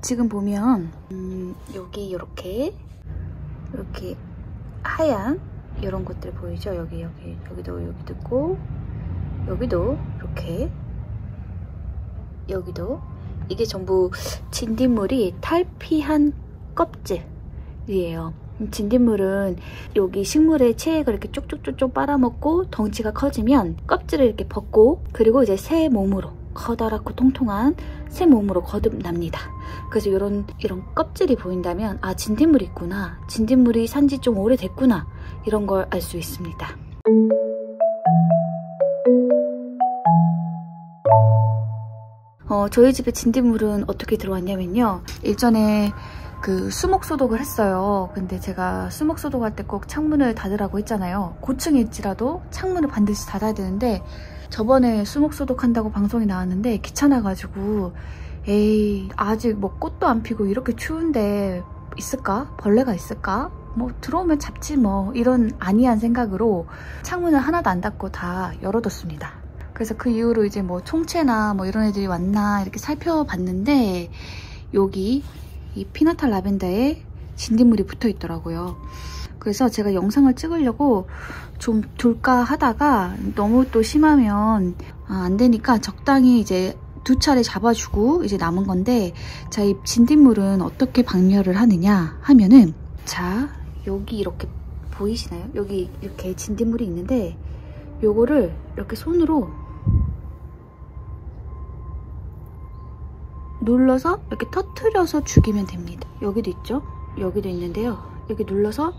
지금 보면 여기 이렇게 하얀 이런 것들 보이죠? 여기도 있고, 여기도 이렇게, 여기도, 이게 전부 진딧물이 탈피한 껍질이에요. 진딧물은 여기 식물의 체액을 이렇게 쪽쪽쪽쪽 빨아먹고 덩치가 커지면 껍질을 이렇게 벗고, 그리고 이제 새 몸으로, 커다랗고 통통한 새 몸으로 거듭납니다. 그래서 이런 껍질이 보인다면, 아, 진딧물이 있구나, 진딧물이 산지 좀 오래됐구나, 이런 걸 알 수 있습니다. 저희 집에 진딧물은 어떻게 들어왔냐면요, 일전에 그 수목 소독을 했어요. 근데 제가 수목 소독할 때 꼭 창문을 닫으라고 했잖아요. 고층에 있지라도 창문을 반드시 닫아야 되는데, 저번에 수목 소독한다고 방송이 나왔는데 귀찮아가지고, 에이, 아직 뭐 꽃도 안 피고 이렇게 추운데 있을까? 벌레가 있을까? 뭐 들어오면 잡지 뭐, 이런 안이한 생각으로 창문을 하나도 안 닫고 다 열어뒀습니다. 그래서 그 이후로 이제 뭐 총채나 뭐 이런 애들이 왔나 이렇게 살펴봤는데, 여기 이 피나타 라벤더에 진딧물이 붙어 있더라고요. 그래서 제가 영상을 찍으려고 좀 둘까 하다가, 너무 또 심하면 안 되니까 적당히 이제 2차례 잡아주고 이제 남은 건데, 자, 이 진딧물은 어떻게 박멸을 하느냐 하면은, 자, 여기 이렇게 보이시나요? 여기 이렇게 진딧물이 있는데, 요거를 이렇게 손으로 눌러서 이렇게 터트려서 죽이면 됩니다. 여기도 있죠? 여기도 있는데요. 여기 눌러서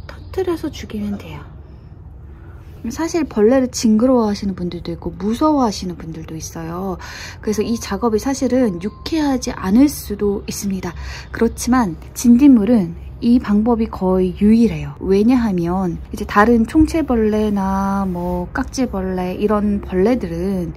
터트려서 죽이면 돼요. 사실 벌레를 징그러워 하시는 분들도 있고 무서워 하시는 분들도 있어요. 그래서 이 작업이 사실은 유쾌하지 않을 수도 있습니다. 그렇지만 진딧물은 이 방법이 거의 유일해요. 왜냐하면 이제 다른 총체벌레나 뭐 깍지벌레, 이런 벌레들은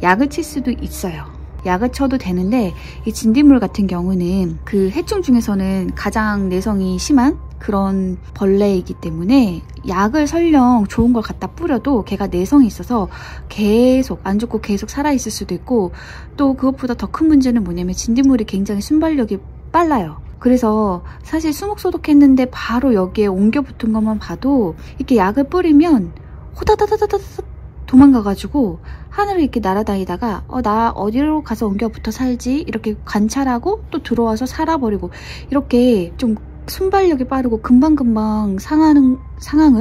약을 칠 수도 있어요. 약을 쳐도 되는데, 이 진딧물 같은 경우는 그 해충 중에서는 가장 내성이 심한 그런 벌레이기 때문에 약을 설령 좋은 걸 갖다 뿌려도 걔가 내성이 있어서 계속 안 좋고 계속 살아있을 수도 있고, 또 그것보다 더 큰 문제는 뭐냐면 진딧물이 굉장히 순발력이 빨라요. 그래서 사실 수목 소독했는데 바로 여기에 옮겨 붙은 것만 봐도 이렇게 약을 뿌리면 호다다다다다 도망가가지고 하늘을 이렇게 날아다니다가 나 어디로 가서 옮겨 붙어 살지, 이렇게 관찰하고 또 들어와서 살아버리고, 이렇게 좀 순발력이 빠르고 금방금방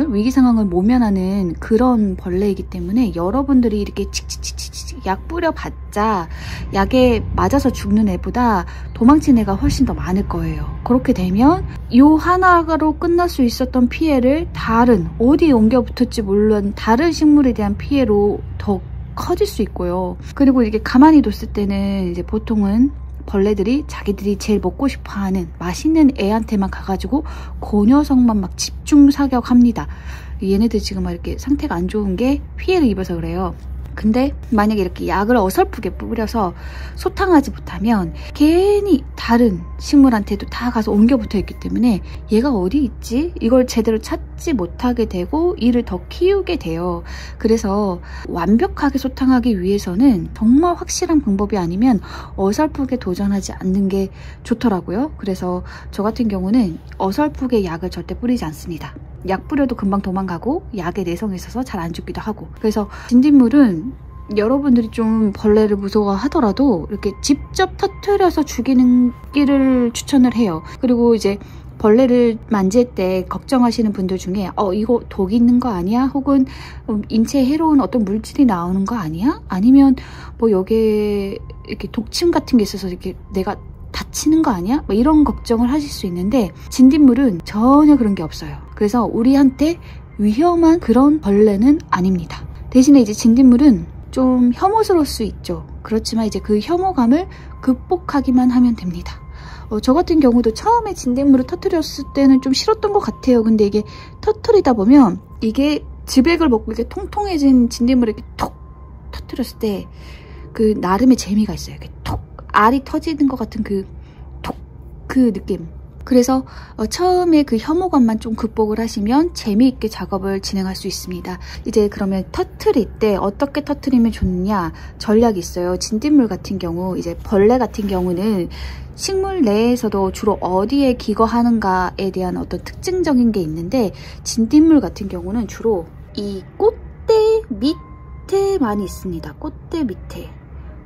위기 상황을 모면하는 그런 벌레이기 때문에, 여러분들이 이렇게 칙칙칙칙 약 뿌려봤자 약에 맞아서 죽는 애보다 도망친 애가 훨씬 더 많을 거예요. 그렇게 되면 요 하나로 끝날 수 있었던 피해를 다른, 어디에 옮겨 붙을지 모르는 다른 식물에 대한 피해로 더 커질 수 있고요. 그리고 이게 가만히 뒀을 때는 이제 보통은 벌레들이 자기들이 제일 먹고 싶어하는 맛있는 애한테만 가가지고 그 녀석만 막 집중 사격합니다. 얘네들 지금 막 이렇게 상태가 안 좋은 게 피해를 입어서 그래요. 근데 만약에 이렇게 약을 어설프게 뿌려서 소탕하지 못하면 괜히 다른 식물한테도 다 가서 옮겨 붙어 있기 때문에 얘가 어디 있지? 이걸 제대로 찾지 못하게 되고 이를 더 키우게 돼요. 그래서 완벽하게 소탕하기 위해서는 정말 확실한 방법이 아니면 어설프게 도전하지 않는 게 좋더라고요. 그래서 저 같은 경우는 어설프게 약을 절대 뿌리지 않습니다. 약 뿌려도 금방 도망가고 약에 내성이 있어서 잘 안 죽기도 하고. 그래서 진딧물은 여러분들이 좀 벌레를 무서워하더라도 이렇게 직접 터뜨려서 죽이는 길을 추천을 해요. 그리고 이제 벌레를 만질 때 걱정하시는 분들 중에 이거 독이 있는 거 아니야? 혹은 인체에 해로운 어떤 물질이 나오는 거 아니야? 아니면 뭐 여기에 이렇게 독침 같은 게 있어서 이렇게 내가 다치는 거 아니야? 뭐 이런 걱정을 하실 수 있는데, 진딧물은 전혀 그런 게 없어요. 그래서 우리한테 위험한 그런 벌레는 아닙니다. 대신에 이제 진딧물은 좀 혐오스러울 수 있죠. 그렇지만 이제 그 혐오감을 극복하기만 하면 됩니다. 저 같은 경우도 처음에 진딧물을 터뜨렸을 때는 좀 싫었던 것 같아요. 근데 이게 터뜨리다 보면 이게 즙액을 먹고 이렇게 통통해진 진딧물을 이렇게 톡 터뜨렸을 때 그 나름의 재미가 있어요. 이렇게 톡 알이 터지는 것 같은 그 톡 그 느낌. 그래서 처음에 그 혐오감만 좀 극복을 하시면 재미있게 작업을 진행할 수 있습니다. 이제 그러면 터트릴 때 어떻게 터트리면 좋느냐 전략이 있어요. 진딧물 같은 경우, 이제 벌레 같은 경우는 식물 내에서도 주로 어디에 기거하는가에 대한 어떤 특징적인 게 있는데, 진딧물 같은 경우는 주로 이 꽃대 밑에 많이 있습니다. 꽃대 밑에.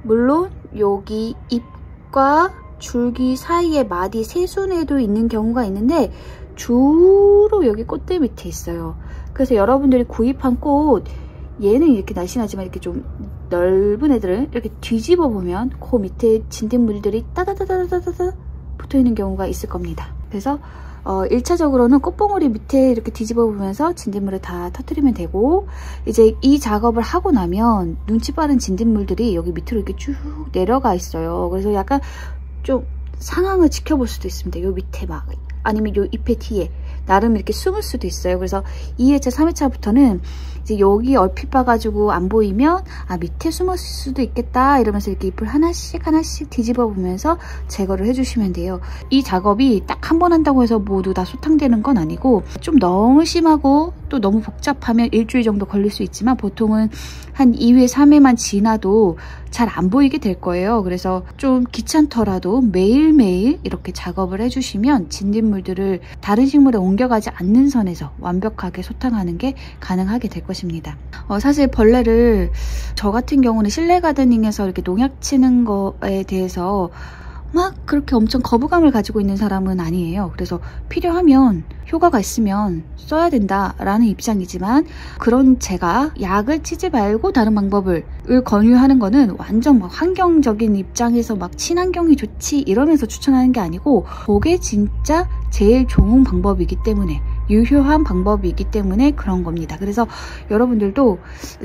물론 여기 잎과 줄기 사이에 마디 새순에도 있는 경우가 있는데 주로 여기 꽃대 밑에 있어요. 그래서 여러분들이 구입한 꽃, 얘는 이렇게 날씬하지만 이렇게 좀 넓은 애들을 이렇게 뒤집어 보면 그 밑에 진딧물들이 따다다다다다다 붙어 있는 경우가 있을 겁니다. 그래서 1차적으로는 꽃봉오리 밑에 이렇게 뒤집어 보면서 진딧물을 다 터뜨리면 되고, 이제 이 작업을 하고 나면 눈치 빠른 진딧물들이 여기 밑으로 이렇게 쭉 내려가 있어요. 그래서 약간 좀 상황을 지켜볼 수도 있습니다. 요 밑에 막, 아니면 요 잎의 뒤에 나름 이렇게 숨을 수도 있어요. 그래서 2회차, 3회차부터는 이제 여기 얼핏 봐가지고 안 보이면 아, 밑에 숨었을 수도 있겠다 이러면서 이렇게 잎을 하나씩 하나씩 뒤집어 보면서 제거를 해주시면 돼요. 이 작업이 딱 한 번 한다고 해서 모두 다 소탕되는 건 아니고, 좀 너무 심하고 또 너무 복잡하면 일주일 정도 걸릴 수 있지만 보통은 한 2회, 3회만 지나도 잘 안 보이게 될 거예요. 그래서 좀 귀찮더라도 매일매일 이렇게 작업을 해주시면 진딧물들을 다른 식물에 옮겨가지 않는 선에서 완벽하게 소탕하는 게 가능하게 될 것입니다. 사실 벌레를, 저 같은 경우는 실내 가드닝에서 이렇게 농약 치는 거에 대해서 막 그렇게 엄청 거부감을 가지고 있는 사람은 아니에요. 그래서 필요하면 효과가 있으면 써야 된다라는 입장이지만, 그런 제가 약을 치지 말고 다른 방법을 권유하는 거는 완전 막 환경적인 입장에서 막 친환경이 좋지 이러면서 추천하는 게 아니고, 그게 진짜 제일 좋은 방법이기 때문에, 유효한 방법이기 때문에 그런 겁니다. 그래서 여러분들도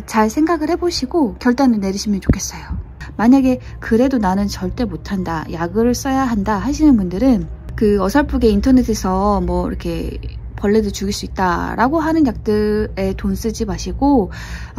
잘 생각을 해보시고 결단을 내리시면 좋겠어요. 만약에 그래도 나는 절대 못한다, 약을 써야 한다 하시는 분들은 그 어설프게 인터넷에서 뭐 이렇게 벌레도 죽일 수 있다라고 하는 약들에 돈 쓰지 마시고,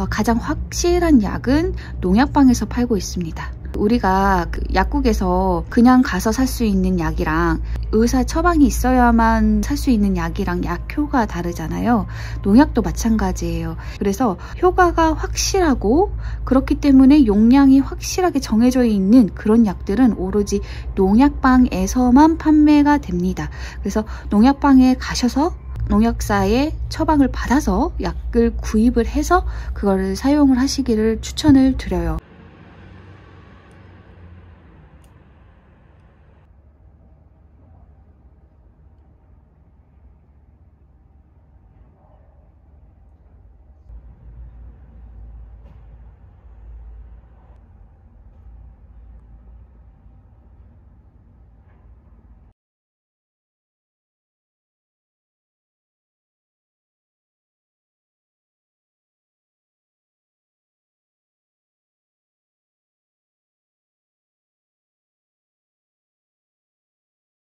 가장 확실한 약은 농약방에서 팔고 있습니다. 우리가 그 약국에서 그냥 가서 살 수 있는 약이랑 의사 처방이 있어야만 살 수 있는 약이랑 약효가 다르잖아요. 농약도 마찬가지예요. 그래서 효과가 확실하고 그렇기 때문에 용량이 확실하게 정해져 있는 그런 약들은 오로지 농약방에서만 판매가 됩니다. 그래서 농약방에 가셔서 농약사의 처방을 받아서 약을 구입을 해서 그거를 사용을 하시기를 추천을 드려요.